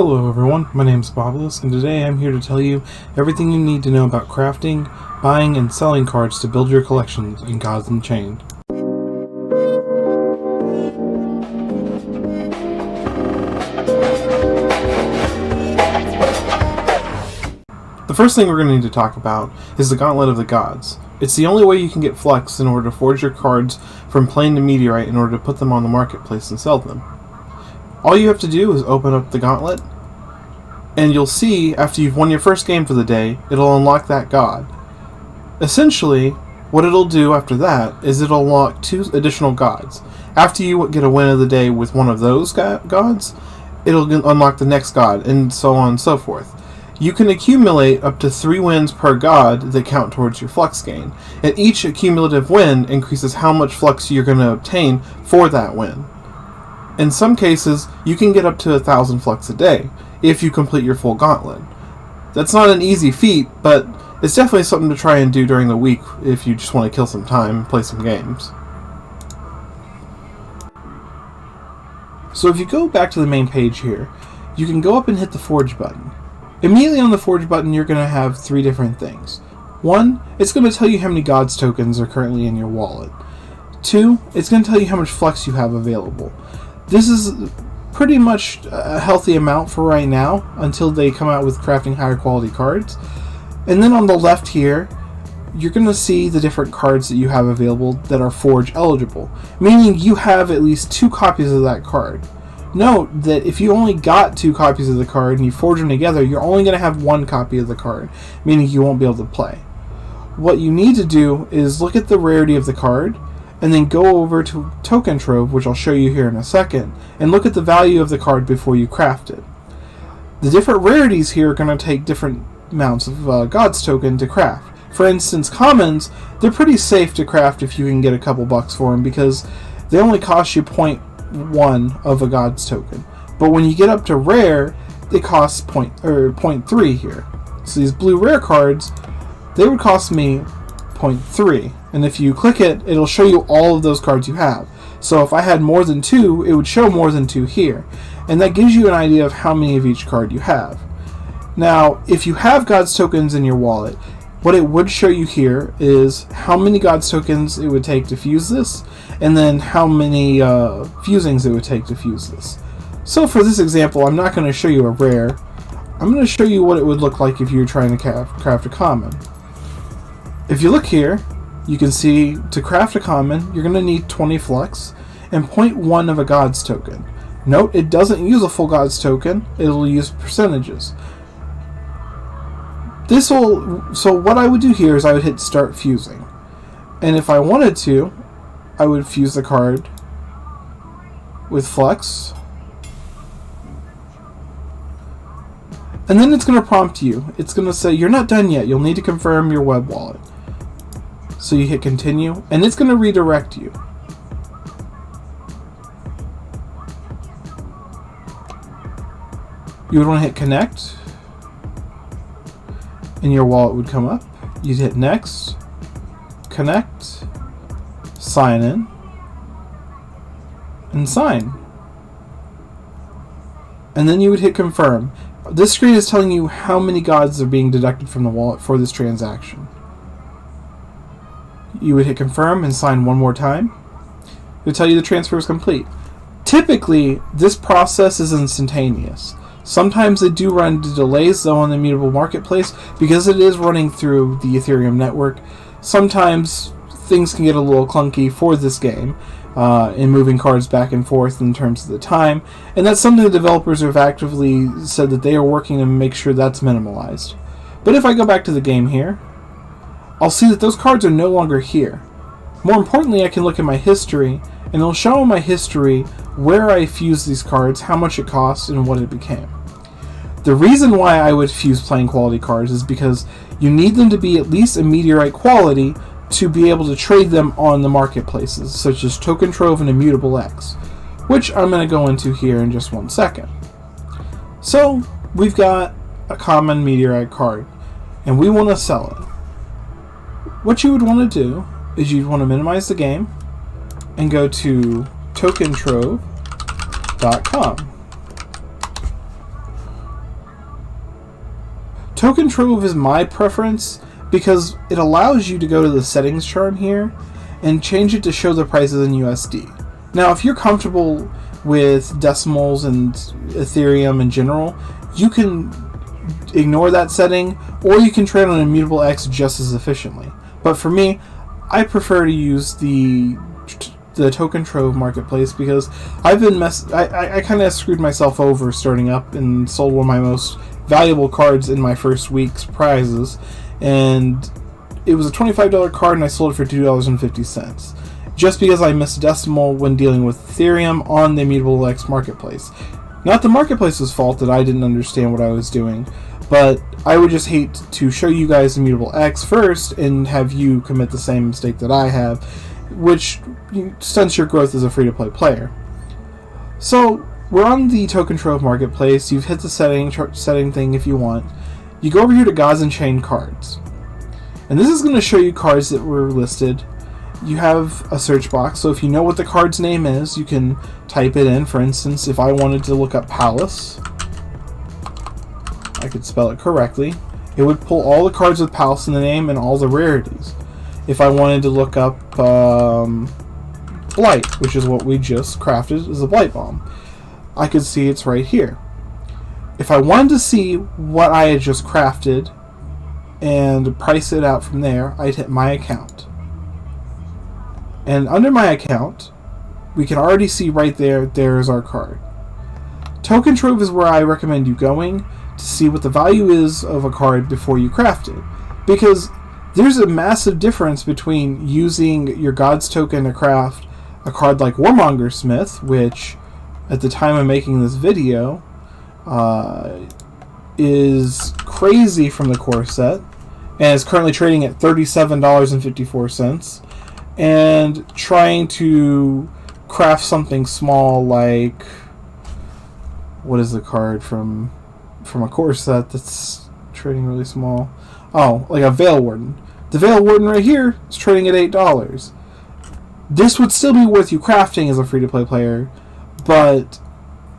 Hello everyone, my name is Babalisk, and today I'm here to tell you everything you need to know about crafting, buying, and selling cards to build your collections in Unchained. The first thing we're going to need to talk about is the Gauntlet of the Gods. It's the only way you can get Flex in order to forge your cards from plane to meteorite in order to put them on the marketplace and sell them. All you have to do is open up the Gauntlet, and you'll see after you've won your first game for the day, it'll unlock that god. Essentially, what it'll do after that is it'll unlock 2 additional gods. After you get a win of the day with one of those gods, it'll unlock the next god, and so on and so forth. You can accumulate up to 3 wins per god that count towards your Flux gain, and each accumulative win increases how much Flux you're going to obtain for that win. In some cases, you can get up to 1,000 Flux a day if you complete your full Gauntlet. That's not an easy feat, but it's definitely something to try and do during the week if you just want to kill some time and play some games. So if you go back to the main page here, you can go up and hit the Forge button. Immediately on the Forge button, you're going to have 3 different things. 1, it's going to tell you how many Gods tokens are currently in your wallet. 2, it's going to tell you how much Flex you have available. This is pretty much a healthy amount for right now until they come out with crafting higher quality cards. And then on the left here, you're going to see the different cards that you have available that are Forge eligible, meaning you have at least 2 copies of that card. Note that if you only got 2 copies of the card and you forge them together, you're only going to have 1 copy of the card, meaning you won't be able to play. What you need to do is look at the rarity of the card, and then go over to Token Trove, which I'll show you here in a second, and look at the value of the card before you craft it. The different rarities here are going to take different amounts of Gods token to craft. For instance, commons, they're pretty safe to craft if you can get a couple bucks for them, because they only cost you 0.1 of a Gods token. But when you get up to rare, they cost 0.3 here. So these blue rare cards, they would cost me 0.3. And if you click it, it'll show you all of those cards you have. So if I had more than 2, it would show more than 2 here. And that gives you an idea of how many of each card you have. Now, if you have Gods tokens in your wallet, what it would show you here is how many Gods tokens it would take to fuse this, and then how many fusings it would take to fuse this. So for this example, I'm not going to show you a rare. I'm going to show you what it would look like if you were trying to craft a common. If you look here, you can see to craft a common, you're going to need 20 Flux and 0.1 of a Gods token. Note, it doesn't use a full Gods token, it'll use percentages. So what I would do here is I would hit Start Fusing. And if I wanted to, I would fuse the card with Flux. And then it's going to prompt you. It's going to say, you're not done yet, you'll need to confirm your web wallet. So you hit continue, and it's going to redirect you. You would want to hit connect, and your wallet would come up. You'd hit next, connect, sign in, and sign. And then you would hit confirm. This screen is telling you how many Gods are being deducted from the wallet for this transaction. You would hit confirm and sign one more time. It would tell you the transfer is complete. Typically, this process is instantaneous. Sometimes they do run into delays though on the Immutable marketplace because it is running through the Ethereum network. Sometimes things can get a little clunky for this game in moving cards back and forth in terms of the time, and that's something the developers have actively said that they are working to make sure that's minimalized. But if I go back to the game here, I'll see that those cards are no longer here. More importantly, I can look at my history, and it'll show in my history where I fused these cards, how much it cost, and what it became. The reason why I would fuse playing quality cards is because you need them to be at least a meteorite quality to be able to trade them on the marketplaces, such as Token Trove and Immutable X, which I'm going to go into here in just one second. So, we've got a common meteorite card, and we want to sell it. What you would want to do is you'd want to minimize the game and go to tokentrove.com. Token Trove is my preference because it allows you to go to the settings chart here and change it to show the prices in USD. Now, if you're comfortable with decimals and Ethereum in general, you can ignore that setting, or you can trade on Immutable X just as efficiently. But for me, I prefer to use the Token Trove marketplace because I've been I kind of screwed myself over starting up and sold one of my most valuable cards in my first week's prizes, and it was a $25 card and I sold it for $2.50 just because I missed a decimal when dealing with Ethereum on the Immutable X marketplace. Not the marketplace's fault that I didn't understand what I was doing, but I would just hate to show you guys Immutable X first and have you commit the same mistake that I have, which stunts your growth as a free-to-play player. So, we're on the Token Trove marketplace. You've hit the setting thing if you want. You go over here to Unchained cards. And this is going to show you cards that were listed. You have a search box, so if you know what the card's name is, you can type it in. For instance, if I wanted to look up Palace, I could spell it correctly. It would pull all the cards with Palace in the name and all the rarities. If I wanted to look up Blight, which is what we just crafted as a Blight Bomb, I could see it's right here. If I wanted to see what I had just crafted and price it out from there, I'd hit My Account. And under My Account, we can already see right there's our card. Token Trove is where I recommend you going to see what the value is of a card before you craft it. Because there's a massive difference between using your God's token to craft a card like Warmonger Smith, which at the time of making this video is crazy from the core set and is currently trading at $37.54, and trying to craft something small like, what is the card from a core set that's trading really small? Oh, like a Veil Warden. The Veil Warden right here is trading at $8. This would still be worth you crafting as a free-to-play player, but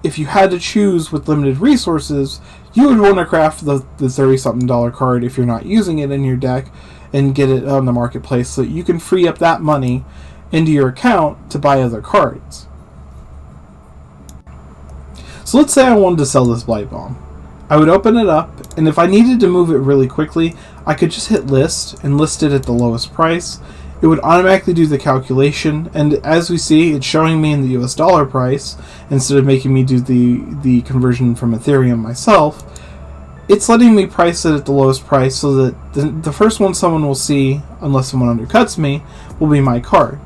if you had to choose with limited resources, you would want to craft the $30-something card if you're not using it in your deck and get it on the marketplace so that you can free up that money into your account to buy other cards. So let's say I wanted to sell this Blight Bomb. I would open it up, and if I needed to move it really quickly, I could just hit list and list it at the lowest price. It would automatically do the calculation, and as we see, it's showing me in the US dollar price instead of making me do the conversion from Ethereum myself. It's letting me price it at the lowest price so that the first one someone will see, unless someone undercuts me, will be my card.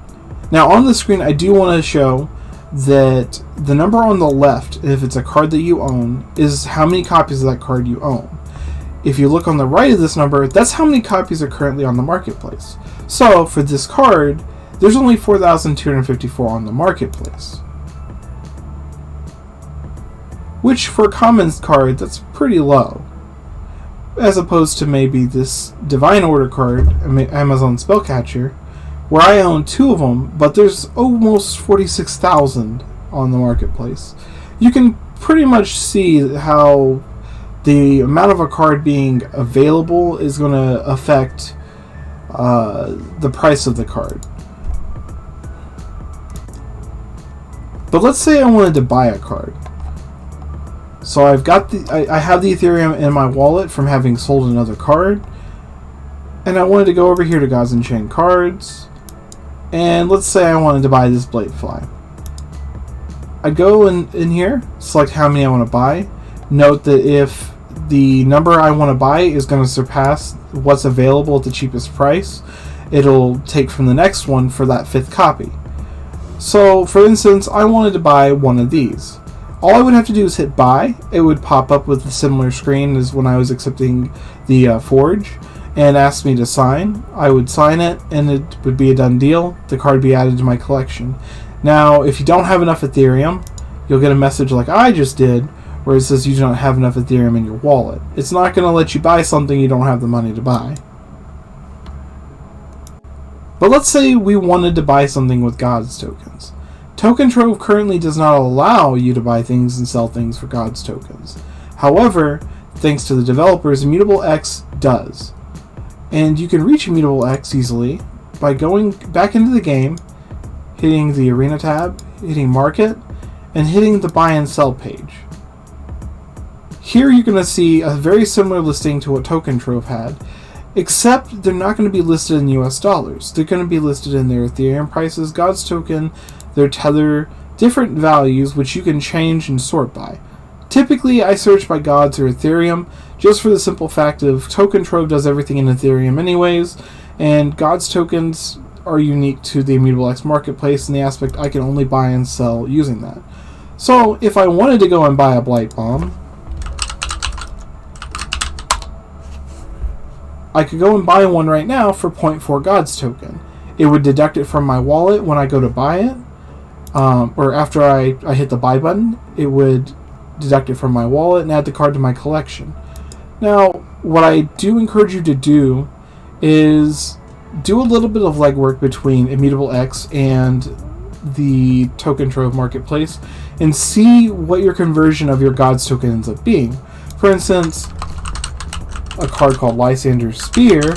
Now on the screen I do want to show that the number on the left, if it's a card that you own, is how many copies of that card you own. If you look on the right of this number, that's how many copies are currently on the marketplace. So for this card, there's only 4,254 on the marketplace. Which for a common card, that's pretty low. As opposed to maybe this Divine Order card, Amazon Spellcatcher, where I own 2 of them, but there's almost 46,000 on the marketplace. You can pretty much see how the amount of a card being available is going to affect the price of the card. But let's say I wanted to buy a card. So I've got I have the Ethereum in my wallet from having sold another card, and I wanted to go over here to God's Unchained cards, and let's say I wanted to buy this Bladefly. I go in here, select how many I want to buy. Note that if the number I want to buy is going to surpass what's available at the cheapest price, it'll take from the next one for that 5th copy. So for instance, I wanted to buy one of these. All I would have to do is hit buy. It would pop up with a similar screen as when I was accepting the Forge and ask me to sign. I would sign it and it would be a done deal. The card would be added to my collection. Now if you don't have enough Ethereum, you'll get a message like I just did where it says you don't have enough Ethereum in your wallet. It's not going to let you buy something you don't have the money to buy. But let's say we wanted to buy something with God's tokens. Token Trove currently does not allow you to buy things and sell things for God's tokens. However, thanks to the developers, Immutable X does. And you can reach Immutable X easily by going back into the game, hitting the Arena tab, hitting Market, and hitting the Buy and Sell page. Here you're going to see a very similar listing to what Token Trove had, except they're not going to be listed in US dollars. They're going to be listed in their Ethereum prices, God's token, their Tether, different values which you can change and sort by. Typically, I search by Gods or Ethereum, just for the simple fact of Token Trove does everything in Ethereum anyways, and Gods tokens are unique to the Immutable X marketplace in the aspect I can only buy and sell using that. So, if I wanted to go and buy a Blight Bomb, I could go and buy one right now for 0.4 Gods token. It would deduct it from my wallet when I go to buy it, or after I hit the buy button, it would deduct it from my wallet and add the card to my collection. Now, what I do encourage you to do is do a little bit of legwork between Immutable X and the Token Trove marketplace and see what your conversion of your Gods token ends up being. For instance, a card called Lysander's Spear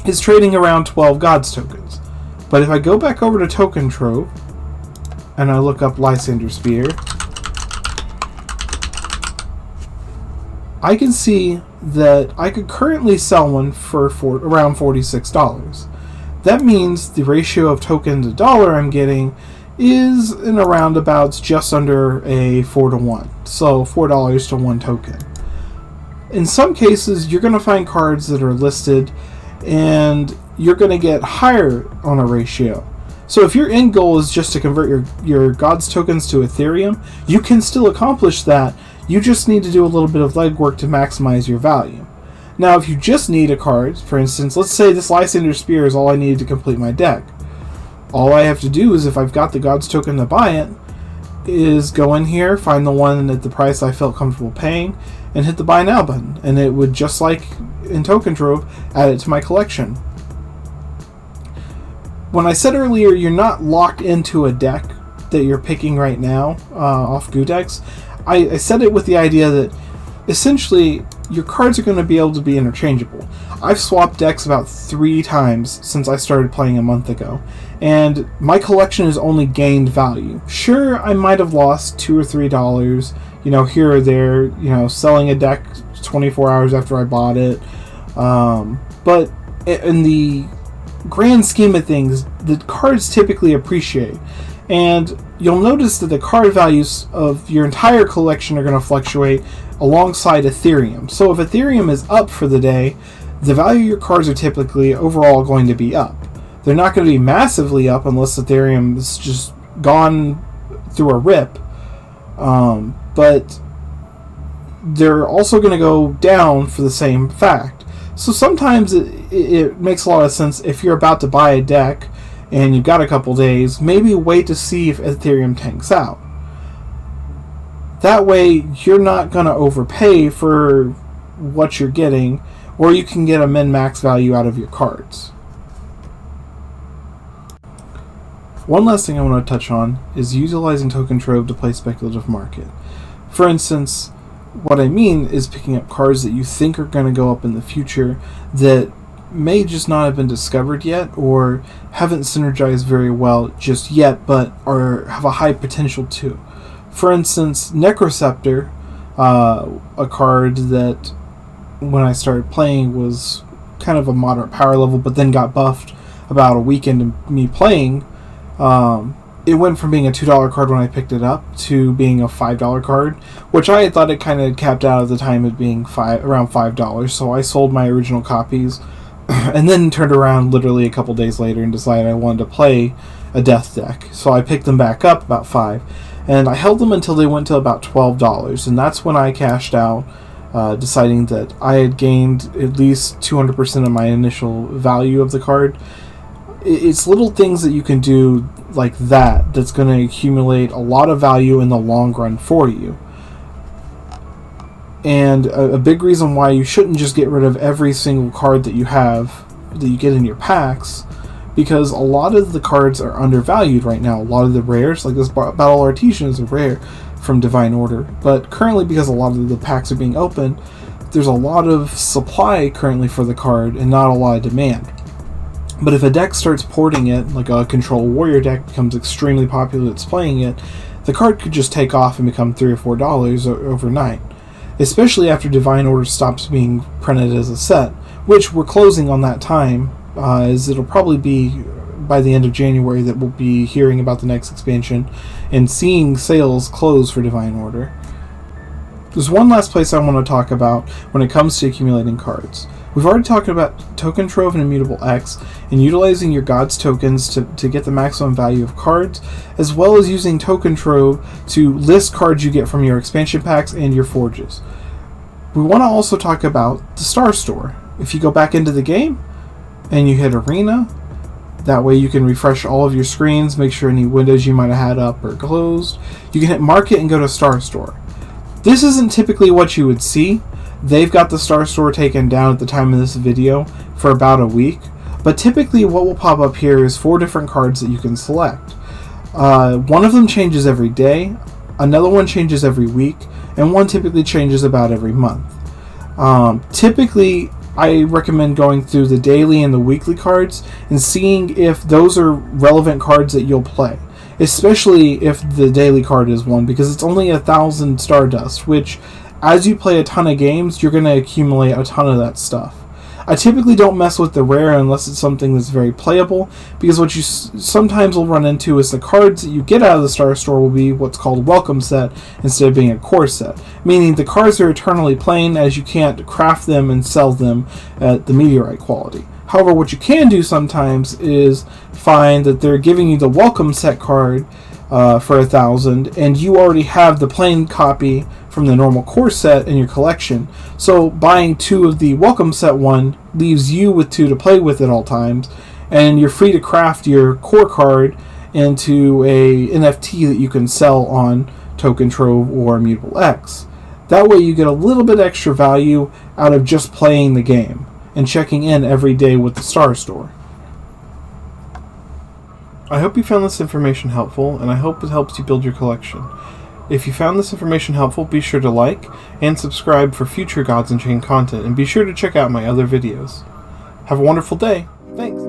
is trading around 12 Gods tokens. But if I go back over to Token Trove and I look up Lysander's Spear, I can see that I could currently sell one for around $46. That means the ratio of token to dollar I'm getting is in a roundabouts just under a 4 to 1. So $4 to 1 token. In some cases, you're going to find cards that are listed and you're going to get higher on a ratio. So if your end goal is just to convert your Gods tokens to Ethereum, you can still accomplish that. You just need to do a little bit of legwork to maximize your value. Now, if you just need a card, for instance, let's say this Lysander's Spear is all I needed to complete my deck. All I have to do is, if I've got the Gods token to buy it, is go in here, find the one at the price I felt comfortable paying, and hit the Buy Now button. And it would, just like in Token Trove, add it to my collection. When I said earlier you're not locked into a deck that you're picking right now off GooDecks, I said it with the idea that essentially your cards are going to be able to be interchangeable. I've swapped decks about 3 times since I started playing a month ago, and my collection has only gained value. Sure, I might have lost $2 or $3, here or there, selling a deck 24 hours after I bought it. But in the grand scheme of things, the cards typically appreciate. And you'll notice that the card values of your entire collection are going to fluctuate alongside Ethereum. So if Ethereum is up for the day, the value of your cards are typically overall going to be up. They're not going to be massively up unless Ethereum is just gone through a rip. But they're also going to go down for the same fact. So sometimes it makes a lot of sense if you're about to buy a deck and you've got a couple days, maybe wait to see if Ethereum tanks out. That way, you're not going to overpay for what you're getting, or you can get a min-max value out of your cards. One last thing I want to touch on is utilizing Token Trove to play Speculative Market. For instance, what I mean is picking up cards that you think are going to go up in the future that may just not have been discovered yet or haven't synergized very well just yet, but have a high potential to. For instance, Necroceptor, a card that when I started playing was kind of a moderate power level, but then got buffed about a week into me playing. It went from being a $2 card when I picked it up to being a $5 card, which I had thought it kind of capped out at the time at being around $5, so I sold my original copies and then turned around literally a couple days later and decided I wanted to play a death deck. So I picked them back up about $5, and I held them until they went to about $12, and that's when I cashed out, deciding that I had gained at least 200% of my initial value of the card. It's little things that you can do like that's going to accumulate a lot of value in the long run for you. And a big reason why you shouldn't just get rid of every single card that you have, that you get in your packs, because a lot of the cards are undervalued right now. A lot of the rares, like this Battle Artesian is a rare. from Divine Order, but currently, because a lot of the packs are being opened, there's a lot of supply currently for the card and not a lot of demand. But if a deck starts porting it, like a Control Warrior deck becomes extremely popular that's playing it, the card could just take off and become $3 or $4 overnight. Especially after Divine Order stops being printed as a set, which we're closing on that time, as it'll probably be by the end of January that we'll be hearing about the next expansion and seeing sales close for Divine Order. There's one last place I want to talk about when it comes to accumulating cards. We've already talked about Token Trove and Immutable X and utilizing your God's tokens to get the maximum value of cards, as well as using Token Trove to list cards you get from your expansion packs and your forges. We want to also talk about the Star Store. If you go back into the game and you hit Arena, that way you can refresh all of your screens, make sure any windows you might have had up are closed. You can hit Market and go to Star Store. This isn't typically what you would see. They've got the Star Store taken down at the time of this video for about a week, but typically what will pop up here is 4 different cards that you can select. One of them changes every day, another one changes every week, and one typically changes about every month. Typically, I recommend going through the daily and the weekly cards and seeing if those are relevant cards that you'll play. Especially if the daily card is one, because it's only 1,000 Stardust, which, as you play a ton of games, you're going to accumulate a ton of that stuff. I typically don't mess with the rare unless it's something that's very playable, because what you sometimes will run into is the cards that you get out of the Star Store will be what's called welcome set instead of being a core set, meaning the cards are eternally plain as you can't craft them and sell them at the meteorite quality. However, what you can do sometimes is find that they're giving you the welcome set card for 1,000, and you already have the plain copy from the normal core set in your collection. So buying 2 of the welcome set one leaves you with 2 to play with at all times, and you're free to craft your core card into a NFT that you can sell on Token Trove or Immutable X. That way you get a little bit extra value out of just playing the game and checking in every day with the Star Store. I hope you found this information helpful, and I hope it helps you build your collection. If you found this information helpful, be sure to like and subscribe for future Gods Unchained content, and be sure to check out my other videos. Have a wonderful day. Thanks.